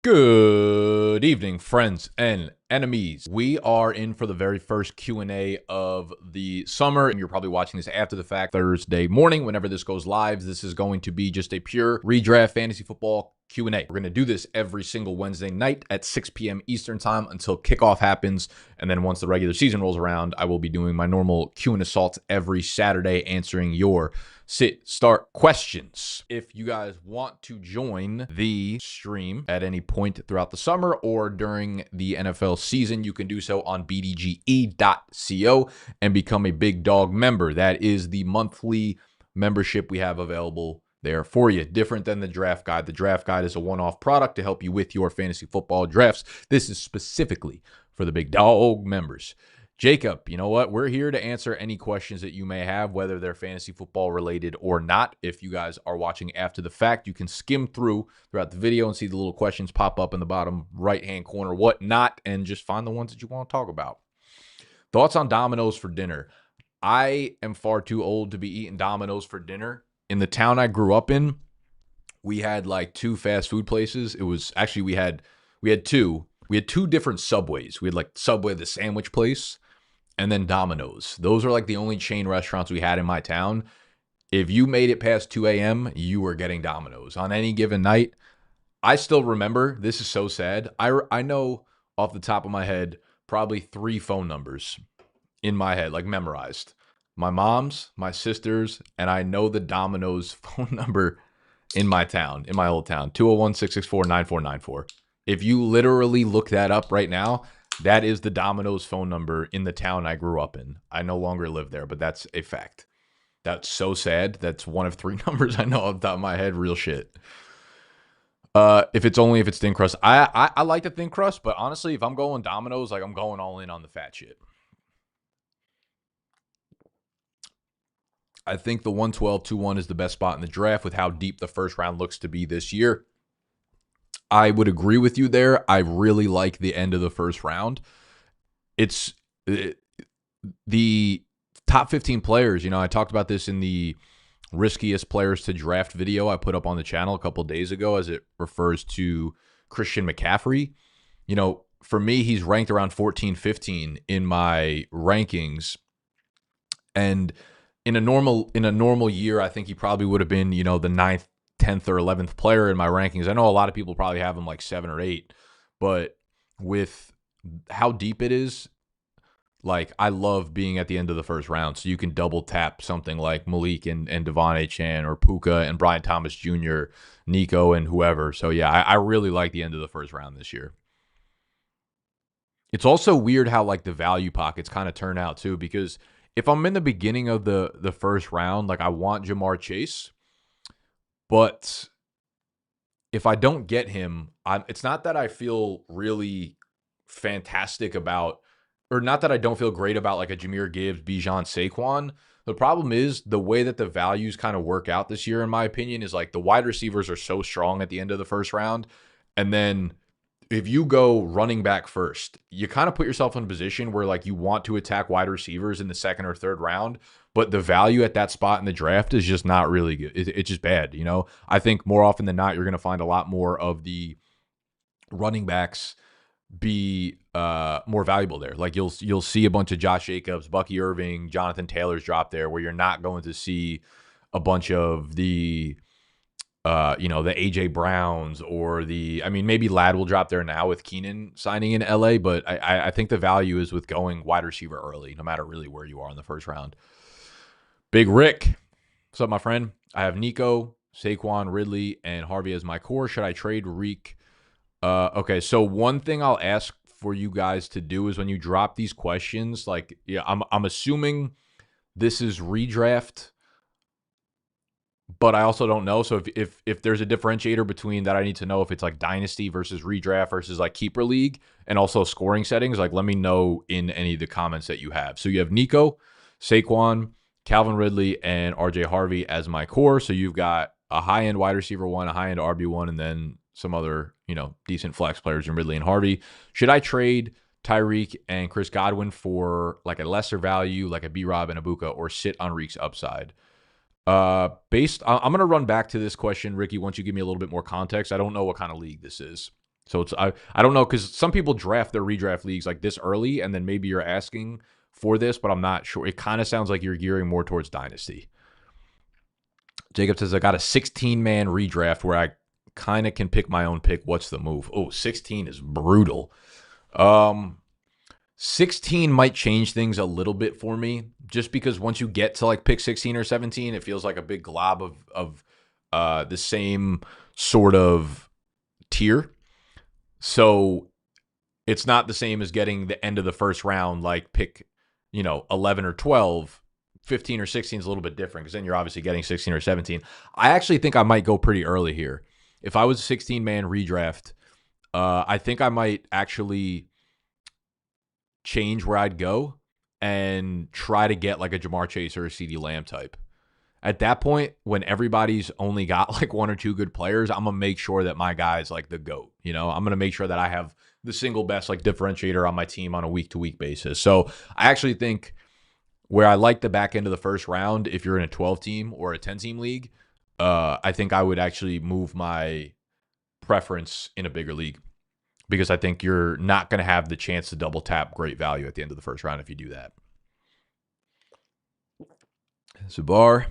Good evening, friends and enemies. We are in for the very first Q&A of the summer, and you're probably watching this after the fact, Thursday morning, whenever this goes live. This is going to be just a pure redraft fantasy football Q&A. We're going to do this every single Wednesday night at 6 p.m. Eastern time until kickoff happens, and then once the regular season rolls around, I will be doing my normal Q&A assault every Saturday, answering your start questions. If you guys want to join the stream at any point throughout the summer or during the NFL season, you can do so on BDGE.co and become a Big Dog member. That is the monthly membership we have available there for you. Different than the draft guide. The draft guide is a one-off product to help you with your fantasy football drafts. This is specifically for the Big Dog members. Jacob, you know what? We're here to answer any questions that you may have, whether they're fantasy football related or not. If you guys are watching after the fact, you can skim throughout the video and see the little questions pop up in the bottom right-hand corner, whatnot, and just find the ones that you want to talk about. Thoughts on Domino's for dinner? I am far too old to be eating Domino's for dinner. In the town I grew up in, we had like two fast food places. It was actually, we had two. We had two different Subways. We had like Subway, the sandwich place, and then Domino's. Those are like the only chain restaurants we had in my town. If you made it past 2 a.m., you were getting Domino's on any given night. I still remember, this is so sad. I know off the top of my head, probably 3 phone numbers in my head, like memorized. My mom's, my sister's, and I know the Domino's phone number in my town, in my old town, 201-664-9494. If you literally look that up right now, that is the Domino's phone number in the town I grew up in. I no longer live there, but that's a fact. That's so sad. That's one of 3 numbers I know off the top of my head. Real shit. If it's thin crust. I like the thin crust, but honestly, if I'm going Domino's, like I'm going all in on the fat shit. I think the 112-2-1 is the best spot in the draft with how deep the first round looks to be this year. I would agree with you there. I really like the end of the first round. It's the top 15 players. You know, I talked about this in the riskiest players to draft video I put up on the channel a couple days ago as it refers to Christian McCaffrey. You know, for me, he's ranked around 14, 15 in my rankings. And in a normal year, I think he probably would have been, you know, the 9th, 10th or 11th player in my rankings. I know a lot of people probably have him like 7 or 8, but with how deep it is, like I love being at the end of the first round. So you can double tap something like Malik and Devon A. Chan or Puka and Brian Thomas Jr., Nico and whoever. So yeah, I really like the end of the first round this year. It's also weird how like the value pockets kind of turn out too, because if I'm in the beginning of the first round, like I want Jamar Chase, but if I don't get him, it's not that I feel really fantastic about, or not that I don't feel great about like a Jahmyr Gibbs, Bijan, Saquon. The problem is the way that the values kind of work out this year, in my opinion, is like the wide receivers are so strong at the end of the first round. And then if you go running back first, you kind of put yourself in a position where like you want to attack wide receivers in the 2nd or 3rd round, but the value at that spot in the draft is just not really good. It's just bad, you know? I think more often than not, you're going to find a lot more of the running backs be more valuable there. Like you'll see a bunch of Josh Jacobs, Bucky Irving, Jonathan Taylor's drop there, where you're not going to see a bunch of the the AJ Browns or maybe Ladd will drop there now with Keenan signing in LA, but I think the value is with going wide receiver early, no matter really where you are in the first round. Big Rick, what's up, my friend? I have Nico, Saquon, Ridley, and Harvey as my core. Should I trade Reek? Okay, so one thing I'll ask for you guys to do is when you drop these questions, like, yeah, I'm assuming this is redraft, but I also don't know. So if there's a differentiator between that, I need to know if it's like Dynasty versus redraft versus like keeper league and also scoring settings. Like, let me know in any of the comments that you have. So you have Nico, Saquon, Calvin Ridley, and RJ Harvey as my core. So you've got a high-end wide receiver 1, a high-end RB1, and then some other, decent flex players in Ridley and Harvey. Should I trade Tyreek and Chris Godwin for like a lesser value, like a B-Rob and Egbuka, or sit on Reek's upside? I'm going to run back to this question, Ricky, once you give me a little bit more context. I don't know what kind of league this is. So I don't know, because some people draft their redraft leagues like this early, and then maybe you're asking for this, but I'm not sure. It kind of sounds like you're gearing more towards Dynasty. Jacob says, I got a 16-man redraft where I kind of can pick my own pick. What's the move? Oh, 16 is brutal. 16 might change things a little bit for me, just because once you get to like pick 16 or 17, it feels like a big glob of the same sort of tier. So it's not the same as getting the end of the first round, like pick, 11 or 12. 15 or 16 is a little bit different, because then you're obviously getting 16 or 17. I actually think I might go pretty early here. If I was a 16-man redraft, I think I might actually change where I'd go and try to get like a Jamar Chase or a CeeDee Lamb type. At that point, when everybody's only got like one or two good players, I'm going to make sure that my guy's like the GOAT. I'm going to make sure that I have the single best like differentiator on my team on a week-to-week basis. So I actually think where I like the back end of the first round, if you're in a 12-team or a 10-team league, I think I would actually move my preference in a bigger league, because I think you're not going to have the chance to double tap great value at the end of the first round if you do that. Zubair.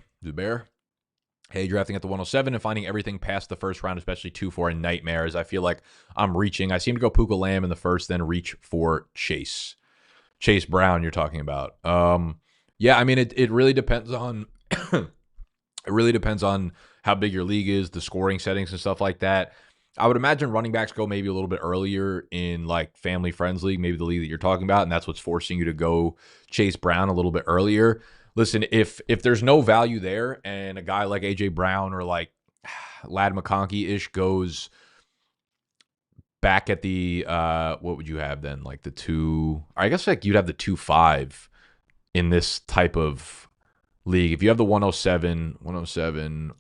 Hey, drafting at the 107 and finding everything past the first round, especially 2-4 in nightmares. I feel like I'm reaching. I seem to go Puka Lamb in the first, then reach for Chase Brown you're talking about. Yeah, I mean, it really depends on it really depends on how big your league is, the scoring settings and stuff like that. I would imagine running backs go maybe a little bit earlier in like family friends league, maybe the league that you're talking about, and that's what's forcing you to go Chase Brown a little bit earlier. Listen, if there's no value there and a guy like AJ Brown or like Ladd McConkey-ish goes back at the what would you have then? Like the 2, I guess like you'd have the 2-5 in this type of league. If you have the 107,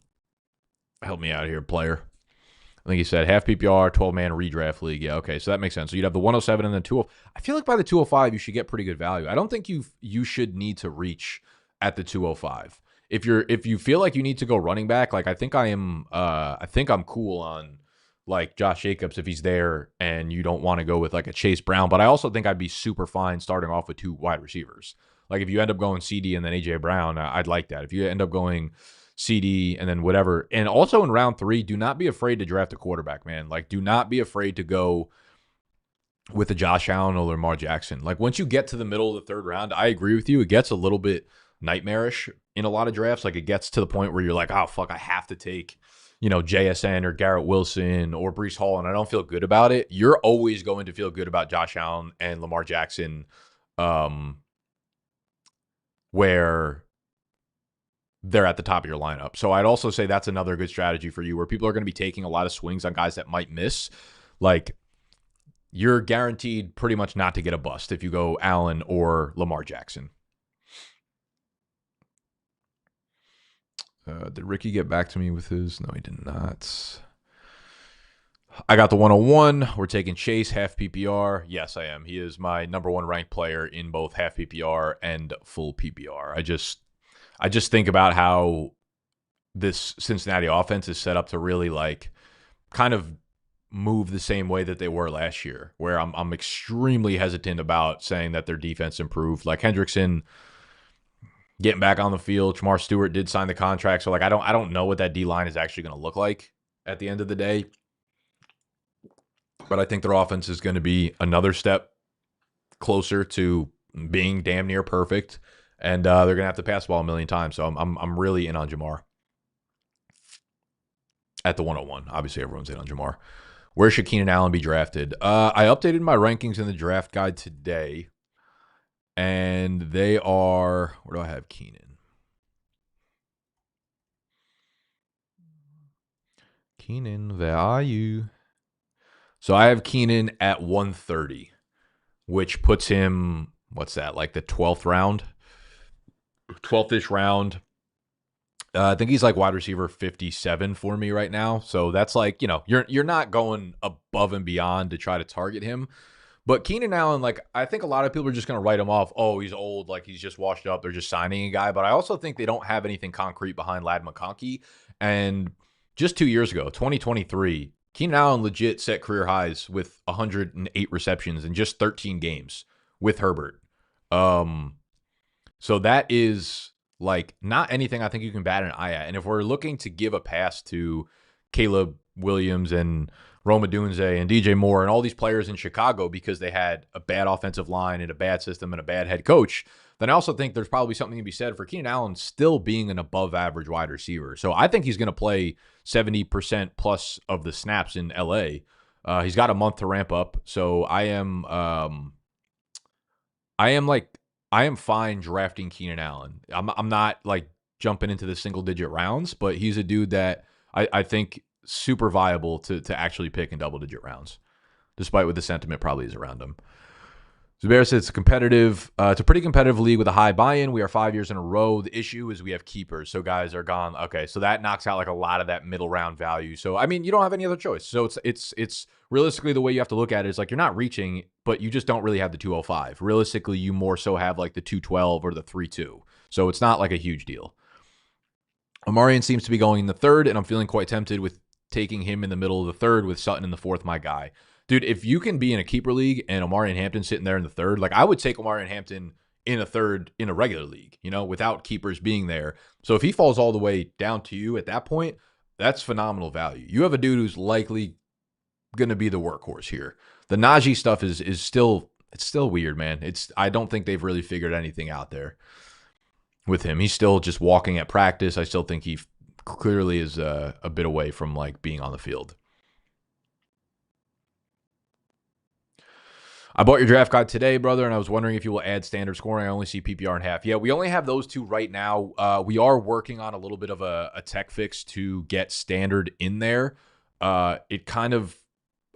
help me out here, player. I think he said half PPR, 12-man redraft league. Yeah, okay, so that makes sense. So you'd have the 107 and then 205. I feel like by the 205 you should get pretty good value. I don't think you should need to reach at the 205. If you feel like you need to go running back, like I think I'm cool on like Josh Jacobs if he's there and you don't want to go with like a Chase Brown, but I also think I'd be super fine starting off with 2 wide receivers. Like if you end up going CD and then AJ Brown, I'd like that. If you end up going CD and then whatever. And also in round 3, do not be afraid to draft a quarterback, man. Like do not be afraid to go with a Josh Allen or Lamar Jackson. Like once you get to the middle of the 3rd round, I agree with you. It gets a little bit nightmarish in a lot of drafts. Like it gets to the point where you're like, oh fuck, I have to take, JSN or Garrett Wilson or Breece Hall, and I don't feel good about it. You're always going to feel good about Josh Allen and Lamar Jackson, where they're at the top of your lineup. So I'd also say that's another good strategy for you, where people are going to be taking a lot of swings on guys that might miss. Like you're guaranteed pretty much not to get a bust if you go Allen or Lamar Jackson. Did Ricky get back to me with his? No, he did not. I got the 101. We're taking Chase, half PPR. Yes, I am. He is my number 1 ranked player in both half PPR and full PPR. I just think about how this Cincinnati offense is set up to really like kind of move the same way that they were last year, where I'm extremely hesitant about saying that their defense improved. Like Hendrickson getting back on the field. Jamar Stewart did sign the contract. So like I don't know what that D-line is actually going to look like at the end of the day. But I think their offense is going to be another step closer to being damn near perfect. And they're going to have to pass the ball a million times. So I'm really in on Jamar at the 101. Obviously, everyone's in on Jamar. Where should Keenan Allen be drafted? I updated my rankings in the draft guide today. And they are, where do I have Keenan? Keenan, where are you? So I have Keenan at 130, which puts him, what's that, like the 12th round? 12th-ish round. I think he's like wide receiver 57 for me right now. So that's like, you're not going above and beyond to try to target him. But Keenan Allen, like, I think a lot of people are just going to write him off. Oh, he's old. Like, he's just washed up. They're just signing a guy. But I also think they don't have anything concrete behind Ladd McConkey. And just 2 years ago, 2023, Keenan Allen legit set career highs with 108 receptions in just 13 games with Herbert. So that is like not anything I think you can bat an eye at. And if we're looking to give a pass to Kaleb Williams and Rome Odunze and DJ Moore and all these players in Chicago because they had a bad offensive line and a bad system and a bad head coach, then I also think there's probably something to be said for Keenan Allen still being an above average wide receiver. So I think he's going to play 70% plus of the snaps in LA. He's got a month to ramp up. So I am fine drafting Keenan Allen. I'm not like jumping into the single digit rounds, but he's a dude that I think super viable to actually pick in double digit rounds, despite what the sentiment probably is around him. Zubair says it's a pretty competitive league with a high buy-in. We are 5 years in a row. The issue is we have keepers, so guys are gone. Okay, so that knocks out like a lot of that middle round value. So I mean, you don't have any other choice. So it's realistically the way you have to look at it is like you're not reaching, but you just don't really have the 205. Realistically, you more so have like the 212 or the 3-2. So it's not like a huge deal. Omarion seems to be going in the third, and I'm feeling quite tempted with taking him in the middle of the third with Sutton in the fourth, my guy. Dude, if you can be in a keeper league and Omarion Hampton sitting there in the third, like I would take Omarion Hampton in a third in a regular league, without keepers being there. So if he falls all the way down to you at that point, that's phenomenal value. You have a dude who's likely going to be the workhorse here. The Najee stuff is still weird, man. I don't think they've really figured anything out there with him. He's still just walking at practice. I still think he clearly is a bit away from like being on the field. I bought your draft guide today, brother, and I was wondering if you will add standard scoring. I only see PPR in half. Yeah, we only have those two right now. We are working on a little bit of a tech fix to get standard in there. It kind of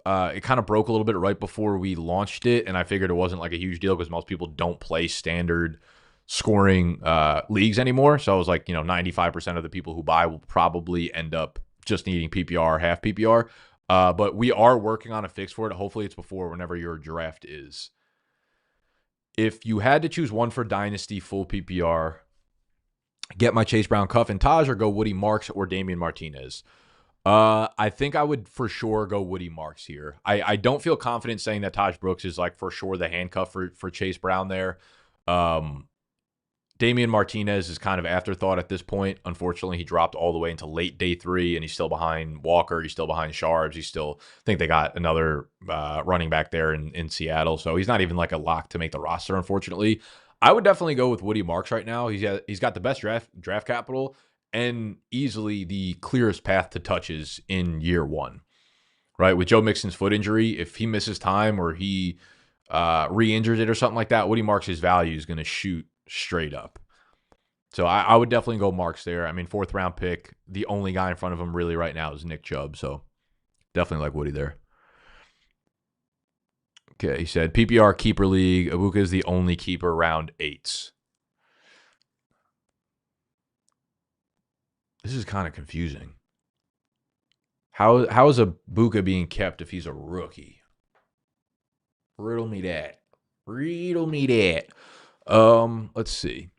broke a little bit right before we launched it, and I figured it wasn't like a huge deal because most people don't play standard scoring leagues anymore. So I was like, 95% of the people who buy will probably end up just needing PPR, half PPR. But we are working on a fix for it. Hopefully it's before whenever your draft is. If you had to choose one for Dynasty full PPR, get my Chase Brown, Cuff, and Tahj, or go Woody Marks or Damien Martinez. I think I would for sure go Woody Marks here. I don't feel confident saying that Tahj Brooks is like for sure the handcuff for Chase Brown there. Damien Martinez is kind of afterthought at this point. Unfortunately, he dropped all the way into late day 3, and he's still behind Walker. He's still behind Sharps. I think they got another running back there in Seattle. So he's not even like a lock to make the roster, unfortunately. I would definitely go with Woody Marks right now. He's got the best draft capital and easily the clearest path to touches in year 1, right? With Joe Mixon's foot injury, if he misses time or he re-injures it or something like that, Woody Marks' value is going to shoot straight up. So I would definitely go Marks there. I mean, 4th round pick. The only guy in front of him really right now is Nick Chubb. So definitely like Woody there. Okay, he said PPR keeper league. Egbuka is the only keeper round 8s. This is kind of confusing. How is Egbuka being kept if he's a rookie? Riddle me that. Let's see.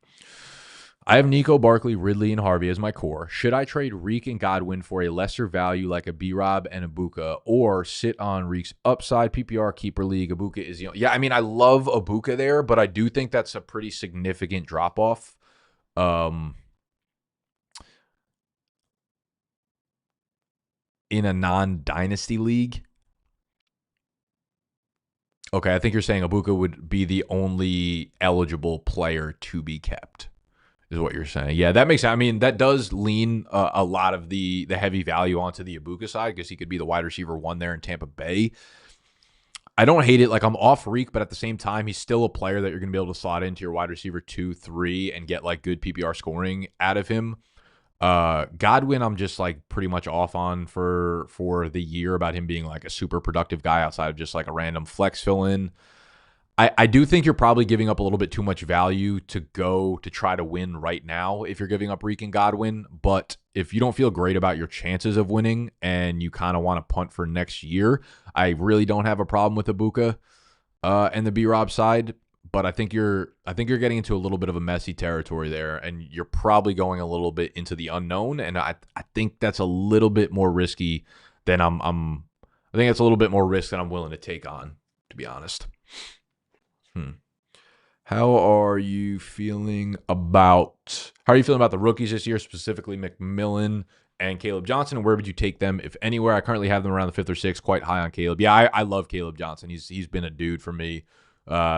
I have Nico, Barkley, Ridley, and Harvey as my core. Should I trade Reek and Godwin for a lesser value like a B-Rob and Egbuka, or sit on Reek's upside? PPR keeper league. Egbuka is yeah. I mean, I love Egbuka there, but I do think that's a pretty significant drop off. In a non-dynasty league. Okay, I think you're saying Egbuka would be the only eligible player to be kept, is what you're saying. Yeah, that makes sense. I mean, that does lean a lot of the heavy value onto the Egbuka side because he could be the wide receiver 1 there in Tampa Bay. I don't hate it. Like, I'm off Reek, but at the same time, he's still a player that you're going to be able to slot into your wide receiver 2, 3 and get like good PPR scoring out of him. Godwin, I'm just like pretty much off on for the year about him being like a super productive guy outside of just like a random flex fill in. I do think you're probably giving up a little bit too much value to go to try to win right now if you're giving up Reek and Godwin. But if you don't feel great about your chances of winning and you kind of want to punt for next year, I really don't have a problem with Egbuka and the B-Rob side. But I think you're getting into a little bit of a messy territory there, and you're probably going a little bit into the unknown. And I think that's a little bit more risky then I think it's a little bit more risk than I'm willing to take on, to be honest. How are you feeling about the rookies this year, specifically McMillan and Kaleb Johnson? And where would you take them, if anywhere? I currently have them around the 5th or 6th, quite high on Kaleb. Yeah, I love Kaleb Johnson. He's been a dude for me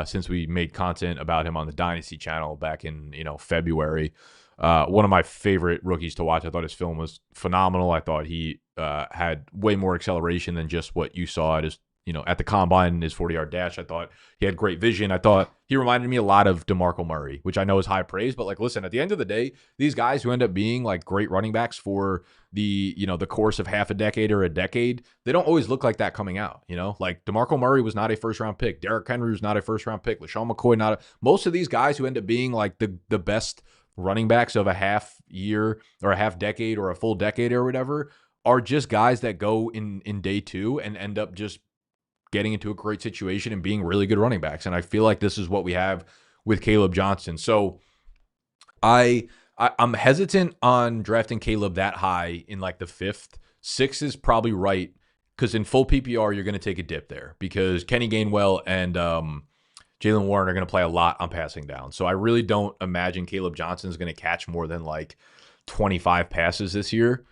since we made content about him on the Dynasty channel back in February. One of my favorite rookies to watch. I thought his film was phenomenal. I thought he had way more acceleration than just what you saw at his at the combine in his 40-yard dash. I thought he had great vision. I thought he reminded me a lot of DeMarco Murray, which I know is high praise, but listen, at the end of the day, these guys who end up being great running backs for the course of half a decade or a decade, they don't always look like that coming out. Like DeMarco Murray was not a first-round pick. Derrick Henry was not a first-round pick. LaShawn McCoy most of these guys who end up being the best running backs of a half year or a half decade or a full decade or whatever are just guys that go in day 2 and end up just getting into a great situation and being really good running backs. And I feel like this is what we have with Kaleb Johnson. So I'm hesitant on drafting Kaleb that high in the 5th. 6 is probably right, because in full PPR, you're going to take a dip there because Kenny Gainwell and Jaylen Warren are going to play a lot on passing down. So I really don't imagine Kaleb Johnson is going to catch more than 25 passes this year.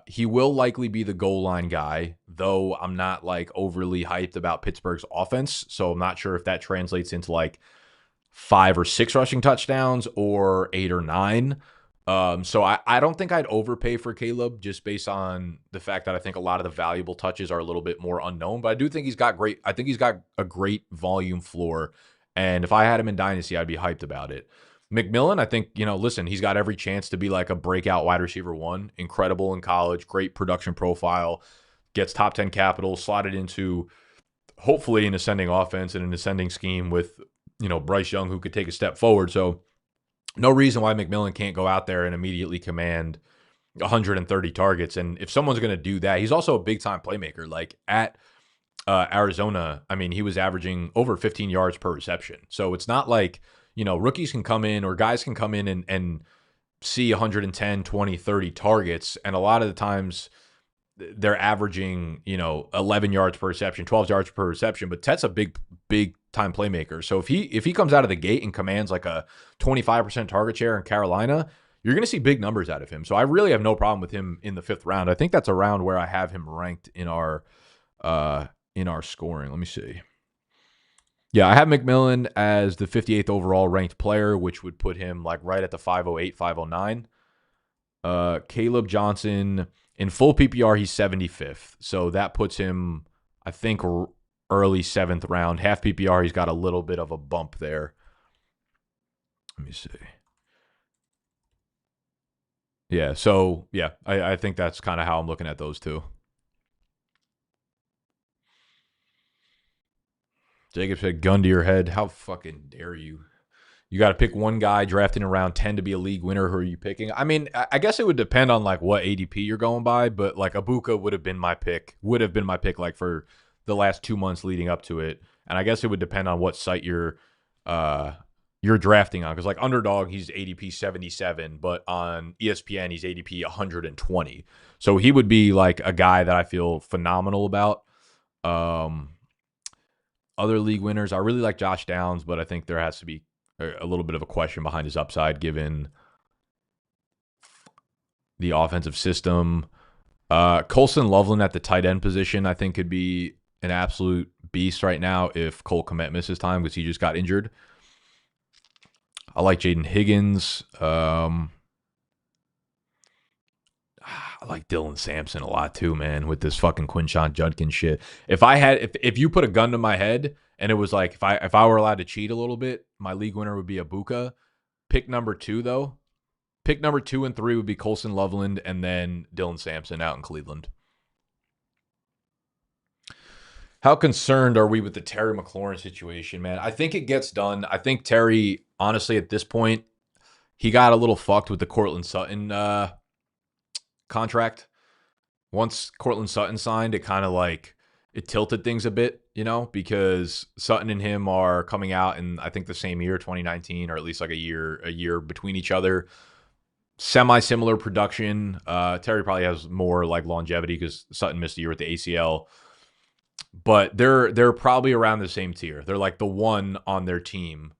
He will likely be the goal line guy, though I'm not overly hyped about Pittsburgh's offense. So I'm not sure if that translates into 5 or 6 rushing touchdowns or 8 or 9. So I don't think I'd overpay for Kaleb just based on the fact that I think a lot of the valuable touches are a little bit more unknown, but I do think he's got a great volume floor. And if I had him in Dynasty, I'd be hyped about it. McMillan, I think, listen, he's got every chance to be a breakout wide receiver 1. Incredible in college, great production profile, gets top 10 capital, slotted into hopefully an ascending offense and an ascending scheme with, Bryce Young, who could take a step forward. So no reason why McMillan can't go out there and immediately command 130 targets. And if someone's going to do that, he's also a big time playmaker. At Arizona, I mean, he was averaging over 15 yards per reception. So it's not rookies can come in or guys can come in and see 110, 20, 30 targets. And a lot of the times they're averaging, 11 yards per reception, 12 yards per reception. But Tet's a big time playmaker. So if he comes out of the gate and commands a 25% target share in Carolina, you're going to see big numbers out of him. So I really have no problem with him in the 5th round. I think that's around where I have him ranked in our scoring. Let me see. Yeah, I have McMillan as the 58th overall ranked player, which would put him right at the 508, 509. Kaleb Johnson, in full PPR, he's 75th. So that puts him, I think, early 7th round. Half PPR, he's got a little bit of a bump there. Let me see. Yeah, so, yeah, I think that's kind of how I'm looking at those two. Jacob said, gun to your head. How fucking dare you? You got to pick one guy drafting around 10 to be a league winner. Who are you picking? I mean, I guess it would depend on what ADP you're going by, but Egbuka would have been my pick for the last 2 months leading up to it. And I guess it would depend on what site you're drafting on. Because Underdog, he's ADP 77, but on ESPN, he's ADP 120. So he would be a guy that I feel phenomenal about. Other league winners, I really like Josh Downs, but I think there has to be a little bit of a question behind his upside given the offensive system. Colson Loveland at the tight end position, I think, could be an absolute beast right now if Cole Kmet misses time because he just got injured. I like Jaden Higgins. I like Dylan Sampson a lot too, man, with this fucking Quinshon Judkins shit. If you put a gun to my head and it was if I were allowed to cheat a little bit, my league winner would be Egbuka. Pick number 2 though. Pick number 2 and 3 would be Colson Loveland and then Dylan Sampson out in Cleveland. How concerned are we with the Terry McLaurin situation, man? I think it gets done. I think Terry, honestly, at this point, he got a little fucked with the Courtland Sutton contract. Once Courtland Sutton signed, it kind of it tilted things a bit, because Sutton and him are coming out in, I think, the same year, 2019, or at least a year between each other. semi-similar production. Terry probably has more like longevity because Sutton missed a year with the ACL. But they're probably around the same tier. They're like the one on their team.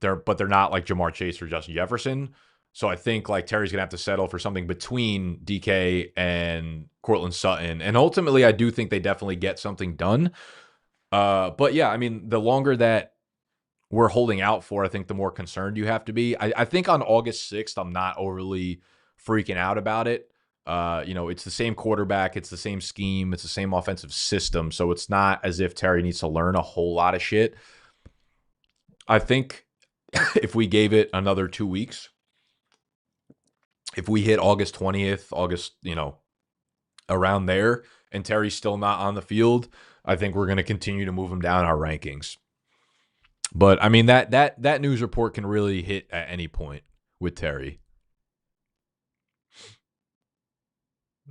But they're not like Jamar Chase or Justin Jefferson. So I think like Terry's gonna have to settle for something between DK and Courtland Sutton. And ultimately, I do think they definitely get something done. But yeah, I mean, the longer that we're holding out for, I think the more concerned you have to be. I think on August 6th, I'm not overly freaking out about it. It's the same quarterback, it's the same scheme, it's the same offensive system. So it's not as if Terry needs to learn a whole lot of shit. I think if we gave it another 2 weeks, if we hit August 20th, around there, and Terry's still not on the field, I think we're going to continue to move him down our rankings. But I mean, that news report can really hit at any point with Terry.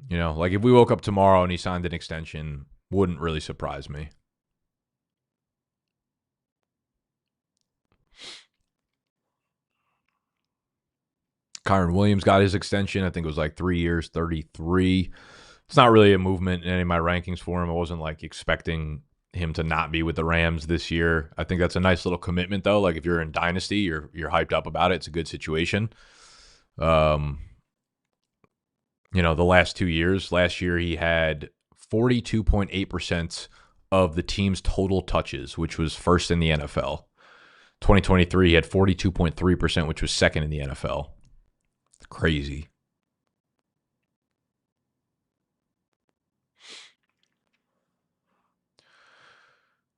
Like if we woke up tomorrow and he signed an extension, wouldn't really surprise me. Kyron Williams got his extension. I think it was like 3 years, 33. It's not really a movement in any of my rankings for him. I wasn't like expecting him to not be with the Rams this year. I think that's a nice little commitment though. Like if you're in Dynasty, you're hyped up about it. It's a good situation. The last 2 years, last year he had 42.8% of the team's total touches, which was first in the NFL. 2023, he had 42.3%, which was second in the NFL. Crazy.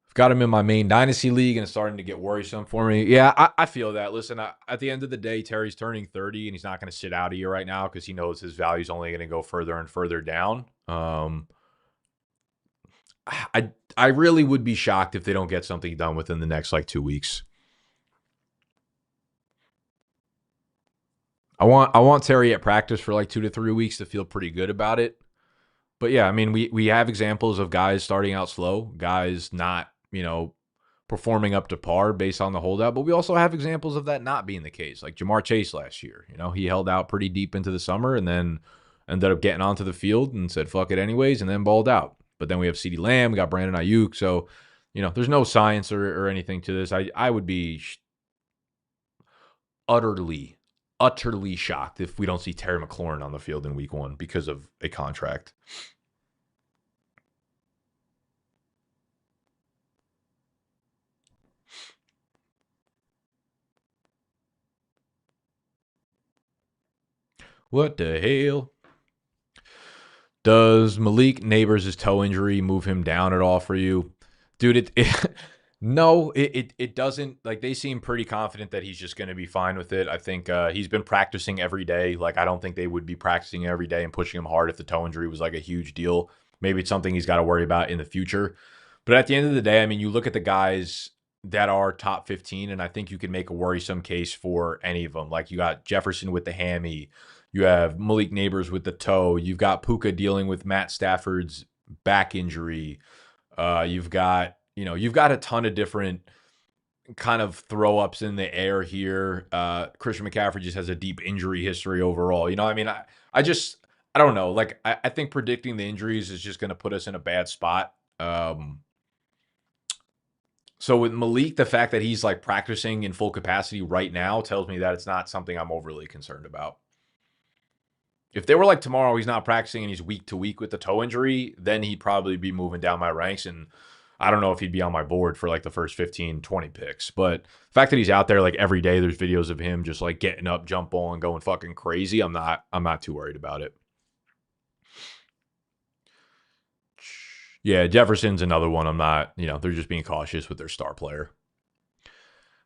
I've got him in my main Dynasty league, and it's starting to get worrisome for me. Yeah, I feel that. Listen, at the end of the day, Terry's turning 30, and he's not going to sit out a year right now because he knows his value is only going to go further and further down. I really would be shocked if they don't get something done within the next 2 weeks. I want Terry at practice for 2 to 3 weeks to feel pretty good about it. But yeah, I mean, we have examples of guys starting out slow, guys not, performing up to par based on the holdout. But we also have examples of that not being the case, like Jamar Chase last year. He held out pretty deep into the summer and then ended up getting onto the field and said, fuck it anyways, and then balled out. But then we have CeeDee Lamb, we got Brandon Ayuk. So, there's no science or anything to this. I would be utterly shocked if we don't see Terry McLaurin on the field in week 1 because of a contract. What the hell? Does Malik Nabers' toe injury move him down at all for you? Dude, no, it doesn't. Like, they seem pretty confident that he's just going to be fine with it. I think he's been practicing every day. Like, I don't think they would be practicing every day and pushing him hard if the toe injury was a huge deal. Maybe it's something he's got to worry about in the future. But at the end of the day, I mean, you look at the guys that are top 15, and I think you can make a worrisome case for any of them. Like, you got Jefferson with the hammy. You have Malik Nabers with the toe. You've got Puka dealing with Matt Stafford's back injury. You've got a ton of different kind of throw ups in the air here. Christian McCaffrey just has a deep injury history overall. I don't know. Like, I think predicting the injuries is just going to put us in a bad spot. So with Malik, the fact that he's practicing in full capacity right now tells me that it's not something I'm overly concerned about. If they were tomorrow, he's not practicing and he's week to week with the toe injury, then he'd probably be moving down my ranks. And I don't know if he'd be on my board for the first 15, 20 picks. But the fact that he's out there every day, there's videos of him just getting up, jump ball, and going fucking crazy. I'm not too worried about it. Yeah, Jefferson's another one. I'm not, they're just being cautious with their star player.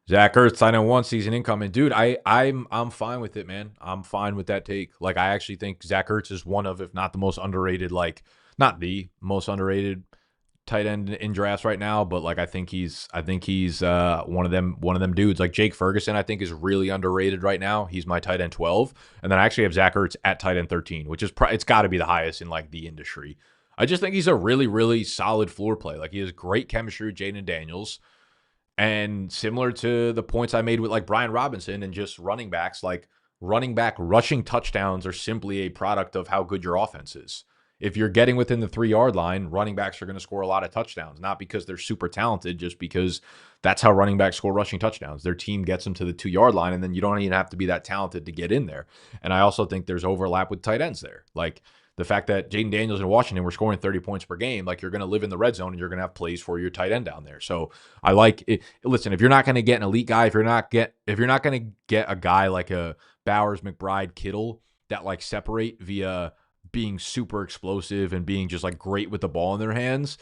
Zach Ertz, I know 1 season incoming. Dude, I'm fine with it, man. I'm fine with that take. I actually think Zach Ertz is one of, if not the most underrated, not the most underrated tight end in drafts right now, but I think he's one of them dudes. Jake Ferguson, I think, is really underrated right now. He's my tight end 12. And then I actually have Zach Ertz at tight end 13, which is it's got to be the highest in the industry. I just think he's a really, really solid floor play. He has great chemistry with Jaden Daniels. And similar to the points I made with Brian Robinson and just running backs, running back rushing touchdowns are simply a product of how good your offense is. If you're getting within the 3-yard line, running backs are going to score a lot of touchdowns, not because they're super talented, just because that's how running backs score rushing touchdowns. Their team gets them to the 2-yard line, and then you don't even have to be that talented to get in there. And I also think there's overlap with tight ends there. Like the fact that Jaden Daniels and Washington were scoring 30 points per game, like you're going to live in the red zone and you're going to have plays for your tight end down there. So I like it. Listen, if you're not going to get an elite guy, if you're not going to get a guy like a Bowers, McBride, Kittle that like separate via being super explosive and being just like great with the ball in their hands,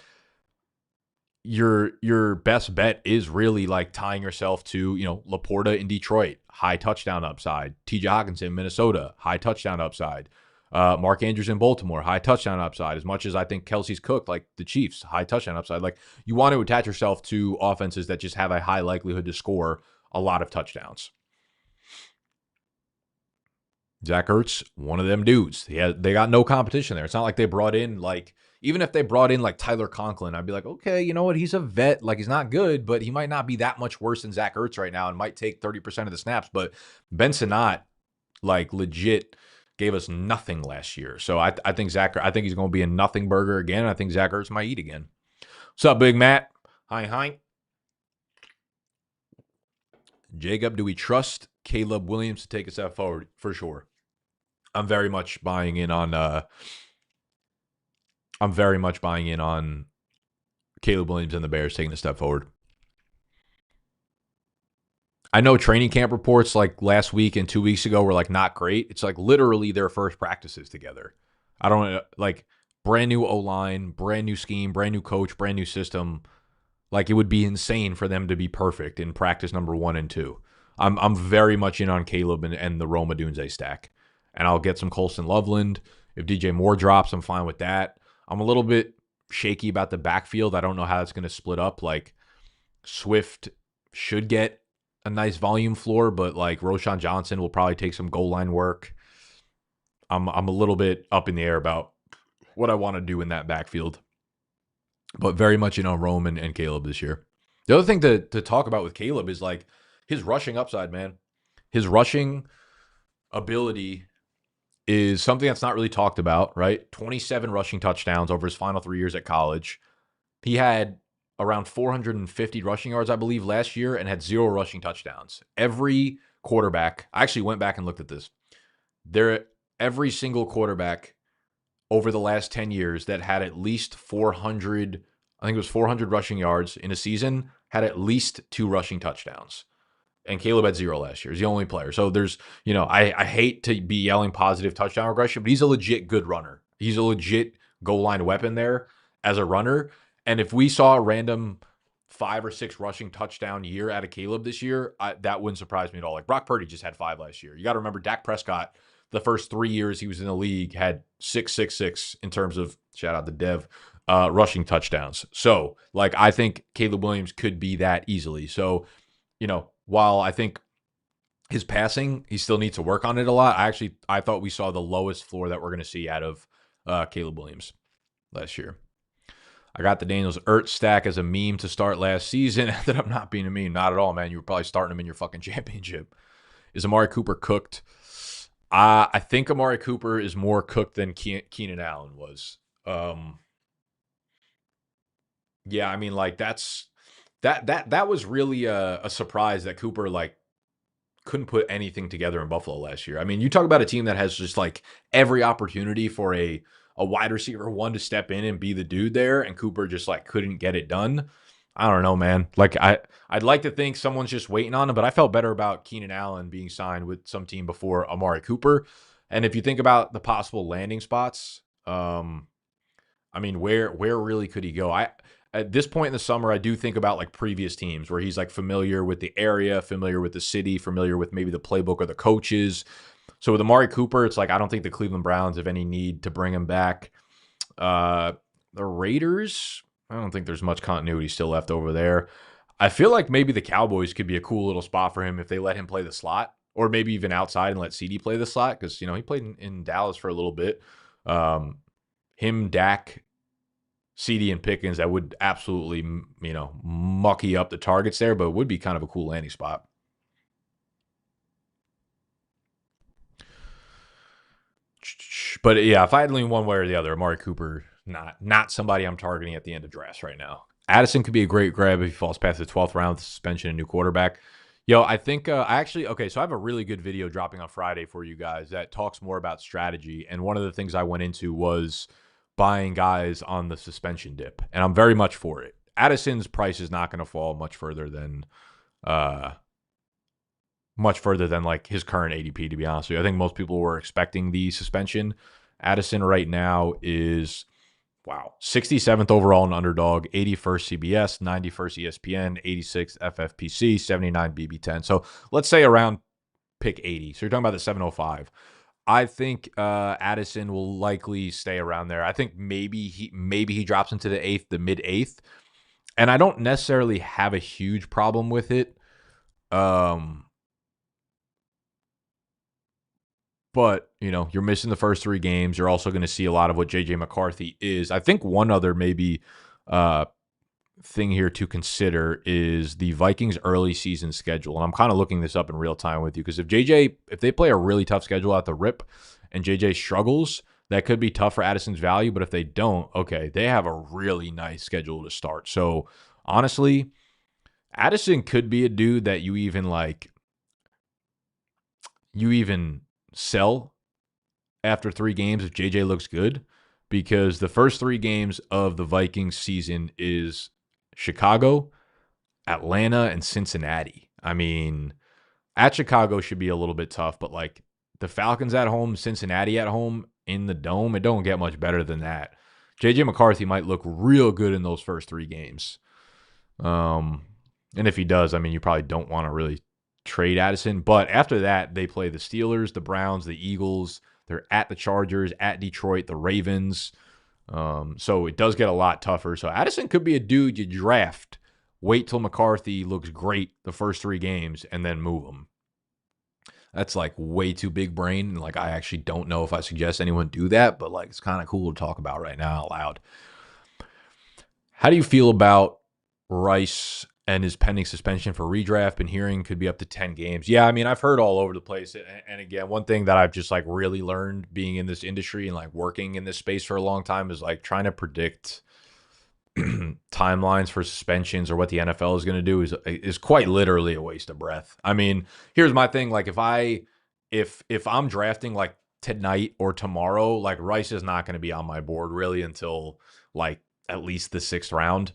your best bet is really like tying yourself to, Laporta in Detroit, high touchdown upside. TJ Hockenson, Minnesota, high touchdown upside. Mark Andrews in Baltimore, high touchdown upside. As much as I think Kelsey's cooked, like the Chiefs, high touchdown upside. Like you want to attach yourself to offenses that just have a high likelihood to score a lot of touchdowns. Zach Ertz, one of them dudes. They got no competition there. It's not like they brought in even if they brought in like Tyler Conklin, I'd be like, okay, you know what? He's a vet. Like he's not good, but he might not be that much worse than Zach Ertz right now and might take 30% of the snaps. But Ben Sinnott, like legit, gave us nothing last year. So I think he's going to be a nothing burger again. I think Zach Ertz might eat again. What's up, Big Matt? Hi. Jacob, do we trust Kaleb Williams to take a step forward? For sure. I'm very much buying in on Kaleb Williams and the Bears taking a step forward. I know training camp reports like last week and 2 weeks ago were like not great. It's like literally their first practices together. I don't like brand new O-line, brand new scheme, brand new coach, brand new system. Like it would be insane for them to be perfect in practice number 1 and 2. I'm very much in on Kaleb and the Roma Dunze stack. And I'll get some Colston Loveland. If DJ Moore drops, I'm fine with that. I'm a little bit shaky about the backfield. I don't know how it's going to split up. Like Swift should get a nice volume floor, but like Roshan Johnson will probably take some goal line work. I'm a little bit up in the air about what I want to do in that backfield. But very much in on Rome and Kaleb this year. The other thing to talk about with Kaleb is like his rushing upside, man. His rushing ability is something that's not really talked about, right? 27 rushing touchdowns over his final 3 years at college. He had around 450 rushing yards, I believe, last year and had 0 rushing touchdowns. Every quarterback, I actually went back and looked at this. Every single quarterback over the last 10 years that had at least 400, I think it was 400 rushing yards in a season, had at least 2 rushing touchdowns. And Kaleb had 0 last year. He's the only player. So there's, I hate to be yelling positive touchdown regression, but he's a legit good runner. He's a legit goal line weapon there as a runner. And if we saw a random 5 or 6 rushing touchdown year out of Kaleb this year, that wouldn't surprise me at all. Like Brock Purdy just had 5 last year. You got to remember Dak Prescott, the first 3 years he was in the league, had 6 in terms of, shout out to Dev, rushing touchdowns. So like, I think Kaleb Williams could be that easily. So, while I think his passing, he still needs to work on it a lot. I thought we saw the lowest floor that we're going to see out of Kaleb Williams last year. I got the Daniels Ertz stack as a meme to start last season. Ended up not being a meme. Not at all, man. You were probably starting him in your fucking championship. Is Amari Cooper cooked? I think Amari Cooper is more cooked than Keenan Allen was. Yeah, I mean, like that was really a surprise that Cooper like couldn't put anything together in Buffalo last year. I mean, you talk about a team that has just like every opportunity for a wide receiver 1 to step in and be the dude there, and Cooper just like couldn't get it done. I don't know, man. Like I'd like to think someone's just waiting on him, but I felt better about Keenan Allen being signed with some team before Amari Cooper. And if you think about the possible landing spots, I mean, where really could he go? At this point in the summer, I do think about like previous teams where he's like familiar with the area, familiar with the city, familiar with maybe the playbook or the coaches. So with Amari Cooper, it's like I don't think the Cleveland Browns have any need to bring him back. The Raiders, I don't think there's much continuity still left over there. I feel like maybe the Cowboys could be a cool little spot for him if they let him play the slot, or maybe even outside and let CD play the slot, because he played in Dallas for a little bit. Him, Dak, CD, and Pickens, that would absolutely, mucky up the targets there, but it would be kind of a cool landing spot. But yeah, if I had to lean one way or the other, Amari Cooper, not somebody I'm targeting at the end of drafts right now. Addison could be a great grab if he falls past the 12th round with suspension and new quarterback. Yo, I think so I have a really good video dropping on Friday for you guys that talks more about strategy. And one of the things I went into was buying guys on the suspension dip. And I'm very much for it. Addison's price is not going to fall much further than like his current ADP, to be honest with you. I think most people were expecting the suspension. Addison right now is 67th overall in Underdog, 81st CBS, 91st ESPN, 86th FFPC, 79 BB10. So let's say around pick 80. So you're talking about the 705. I think Addison will likely stay around there. I think maybe he drops into the mid 8th. And I don't necessarily have a huge problem with it. But, you're missing the first 3 games. You're also going to see a lot of what J.J. McCarthy is. I think one other maybe thing here to consider is the Vikings' early season schedule. And I'm kind of looking this up in real time with you because if they play a really tough schedule at the rip and J.J. struggles, that could be tough for Addison's value. But if they don't, okay, they have a really nice schedule to start. So, honestly, Addison could be a dude that you even sell after 3 games if JJ looks good, because the first 3 games of the Vikings season is Chicago, Atlanta, and Cincinnati. I mean, at Chicago should be a little bit tough, but like the Falcons at home, Cincinnati at home in the Dome, it don't get much better than that. JJ McCarthy might look real good in those first 3 games. And if he does, I mean, you probably don't want to really trade Addison. But after that, they play the Steelers, the Browns, the Eagles. They're at the Chargers, at Detroit, the Ravens. So it does get a lot tougher. So Addison could be a dude you draft, wait till McCarthy looks great the first 3 games, and then move him. That's like way too big brain. Like, I actually don't know if I suggest anyone do that, but like, it's kind of cool to talk about right now out loud. How do you feel about Rice and his pending suspension for redraft? Been hearing could be up to 10 games. Yeah, I mean, I've heard all over the place. And again, one thing that I've just like really learned being in this industry and like working in this space for a long time is like trying to predict timelines for suspensions or what the NFL is going to do is quite literally a waste of breath. I mean, here's my thing. Like if I'm drafting like tonight or tomorrow, like Rice is not going to be on my board really until like at least the 6th round.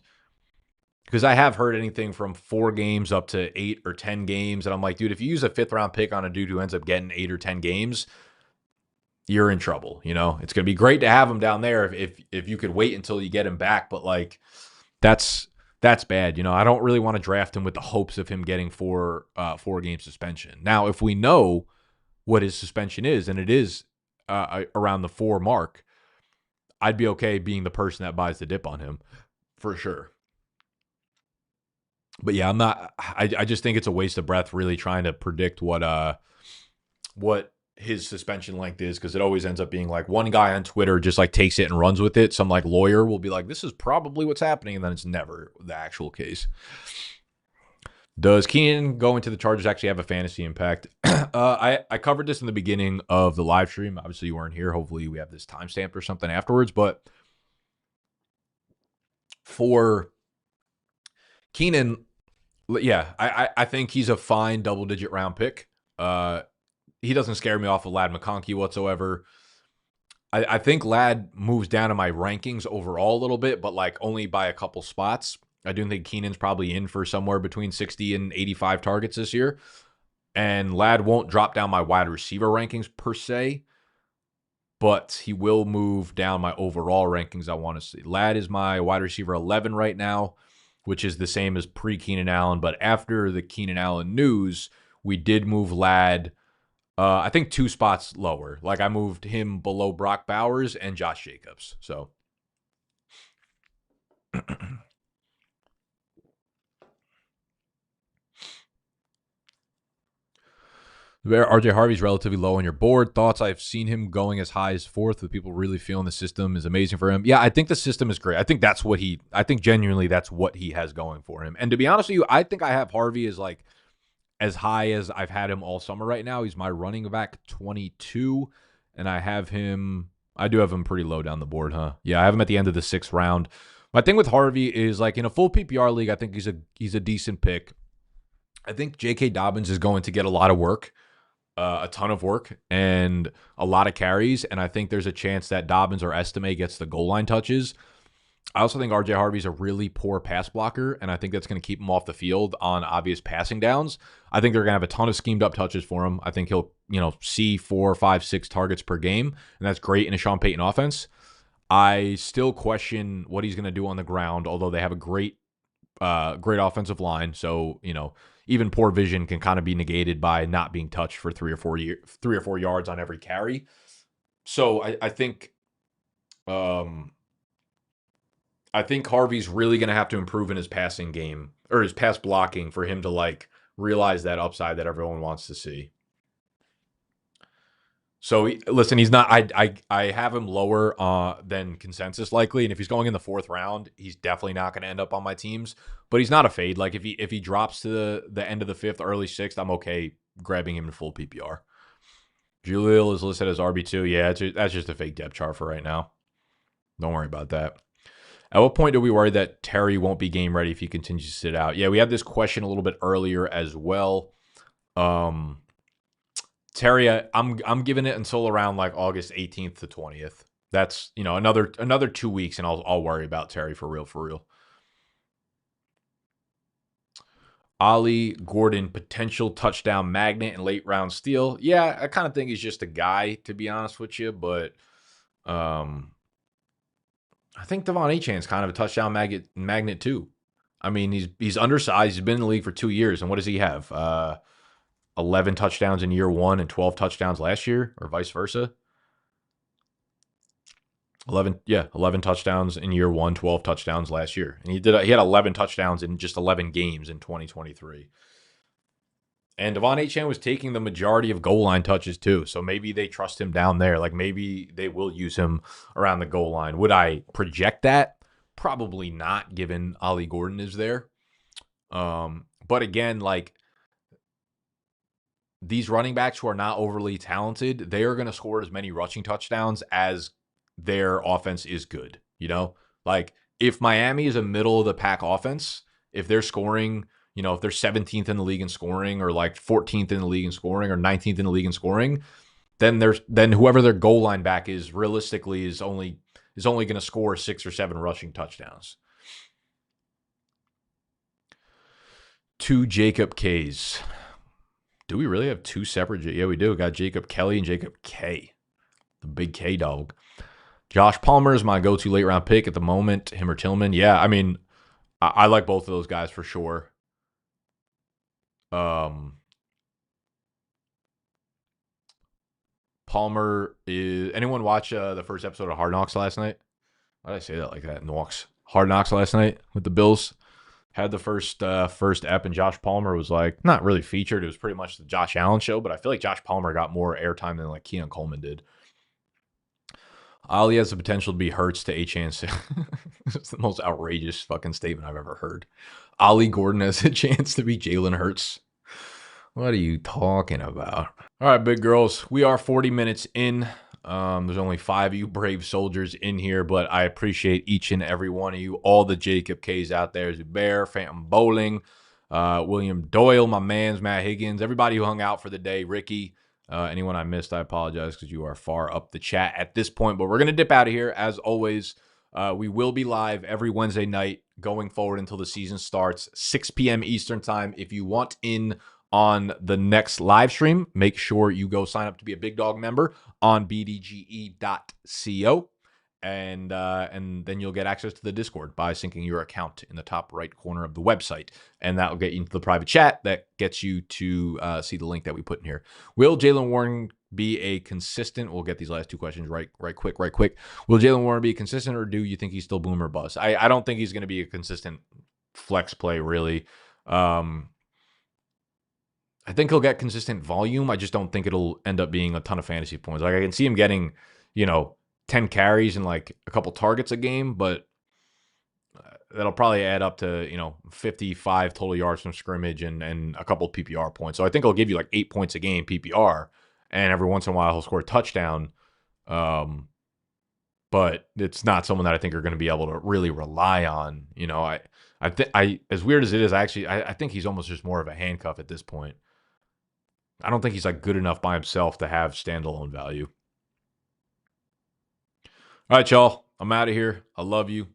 Because I have heard anything from 4 games up to 8 or 10 games. And I'm like, dude, if you use a 5th round pick on a dude who ends up getting 8 or 10 games, you're in trouble. It's going to be great to have him down there if you could wait until you get him back. But like, that's bad. I don't really want to draft him with the hopes of him getting 4-game suspension. Now, if we know what his suspension is, and it is around the 4 mark, I'd be okay being the person that buys the dip on him for sure. But yeah, I just think it's a waste of breath really trying to predict what his suspension length is, because it always ends up being like one guy on Twitter just like takes it and runs with it. Some like lawyer will be like, this is probably what's happening, and then it's never the actual case. Does Keenan going to the Chargers actually have a fantasy impact? I covered this in the beginning of the live stream. Obviously, you weren't here. Hopefully, we have this timestamped or something afterwards. But for Keenan, yeah, I think he's a fine double-digit round pick. He doesn't scare me off of Ladd McConkey whatsoever. I think Ladd moves down in my rankings overall a little bit, but like only by a couple spots. I do think Keenan's probably in for somewhere between 60 and 85 targets this year. And Ladd won't drop down my wide receiver rankings per se, but he will move down my overall rankings. I want to see. Ladd is my wide receiver 11 right now, which is the same as pre-Keenan Allen. But after the Keenan Allen news, we did move Ladd, I think 2 spots lower. Like I moved him below Brock Bowers and Josh Jacobs. So RJ Harvey's relatively low on your board. Thoughts? I've seen him going as high as 4th, with people really feeling the system is amazing for him. Yeah, I think the system is great. I think genuinely that's what he has going for him. And to be honest with you, I think I have Harvey as like as high as I've had him all summer right now. He's my running back 22. and I do have him pretty low down the board, huh? Yeah, I have him at the end of the 6th round. My thing with Harvey is, like, in a full PPR league, I think he's a decent pick. I think J.K. Dobbins is going to get a lot of work, a ton of work, and a lot of carries, and I think there's a chance that Dobbins or Estime gets the goal line touches. I also think RJ Harvey's a really poor pass blocker, and I think that's going to keep him off the field on obvious passing downs. I think they're going to have a ton of schemed up touches for him. I think he'll, see 4, 5, 6 targets per game, and that's great in a Sean Payton offense. I still question what he's going to do on the ground, although they have a great offensive line. So, even poor vision can kind of be negated by not being touched for 3 or 4 yards on every carry. So I think Harvey's really going to have to improve in his passing game or his pass blocking for him to realize that upside that everyone wants to see. So listen, he's not. I have him lower than consensus likely, and if he's going in the 4th round, he's definitely not going to end up on my teams. But he's not a fade. Like if he drops to the end of the 5th, early 6th, I'm okay grabbing him in full PPR. Jaleel is listed as RB2. Yeah, that's just a fake depth chart for right now. Don't worry about that. At what point do we worry that Terry won't be game ready if he continues to sit out? Yeah, we had this question a little bit earlier as well. Terry, I'm giving it until around August 18th to 20th. That's another 2 weeks, and I'll worry about Terry for real. Ollie Gordon, potential touchdown magnet and late round steal. Yeah, I kind of think he's just a guy, to be honest with you, but I think Devon Achane's kind of a touchdown magnet too. I mean, he's undersized. He's been in the league for 2 years, and what does he have? 11 touchdowns in year 1 and 12 touchdowns last year, or vice versa. 11 touchdowns in year 1, 12 touchdowns last year. And he had 11 touchdowns in just 11 games in 2023. And Devon Achane was taking the majority of goal line touches too. So maybe they trust him down there. Maybe they will use him around the goal line. Would I project that? Probably not, given Ollie Gordon is there. But again, these running backs who are not overly talented, they are going to score as many rushing touchdowns as their offense is good. If Miami is a middle of the pack offense, if they're scoring, if they're 17th in the league in scoring, or 14th in the league in scoring, or 19th in the league in scoring, then whoever their goal line back is realistically is only going to score 6 or 7 rushing touchdowns. 2 Jacob K's. Do we really have 2 separate? Yeah, we do. We got Jacob Kelly and Jacob K, the big K dog. Josh Palmer is my go-to late round pick at the moment. Him or Tillman. Yeah, I mean, I like both of those guys for sure. Palmer is. Anyone watch the first episode of Hard Knocks last night? Why did I say that like that? Hard Knocks last night with the Bills. Had the first ep, and Josh Palmer was not really featured. It was pretty much the Josh Allen show, but I feel like Josh Palmer got more airtime than Keenan Coleman did. Ollie has the potential to be Hurts to Achane. It's the most outrageous fucking statement I've ever heard. Ollie Gordon has a chance to be Jalen Hurts. What are you talking about? All right, big girls. We are 40 minutes in. There's only 5 of you brave soldiers in here, but I appreciate each and every one of you. All the Jacob K's out there. Zubair, Phantom Bowling, William Doyle, my mans, Matt Higgins, everybody who hung out for the day, Ricky. Anyone I missed, I apologize because you are far up the chat at this point. But we're going to dip out of here. As always, we will be live every Wednesday night going forward until the season starts, 6 p.m. Eastern time. If you want in on the next live stream, make sure you go sign up to be a Big Dog member on bdge.co. And then you'll get access to the Discord by syncing your account in the top right corner of the website. And that will get you into the private chat that gets you to see the link that we put in here. Will Jaylen Warren be a consistent? We'll get these last 2 questions right quick. Will Jaylen Warren be consistent, or do you think he's still boom or bust? I don't think he's going to be a consistent flex play, really. I think he'll get consistent volume. I just don't think it'll end up being a ton of fantasy points. I can see him getting, 10 carries and a couple targets a game, but that'll probably add up to, 55 total yards from scrimmage and a couple PPR points. So I think he'll give you 8 points a game PPR, and every once in a while he'll score a touchdown. But it's not someone that I think are going to be able to really rely on. You know, I as weird as it is, I think he's almost just more of a handcuff at this point. I don't think he's like good enough by himself to have standalone value. All right, y'all. I'm out of here. I love you.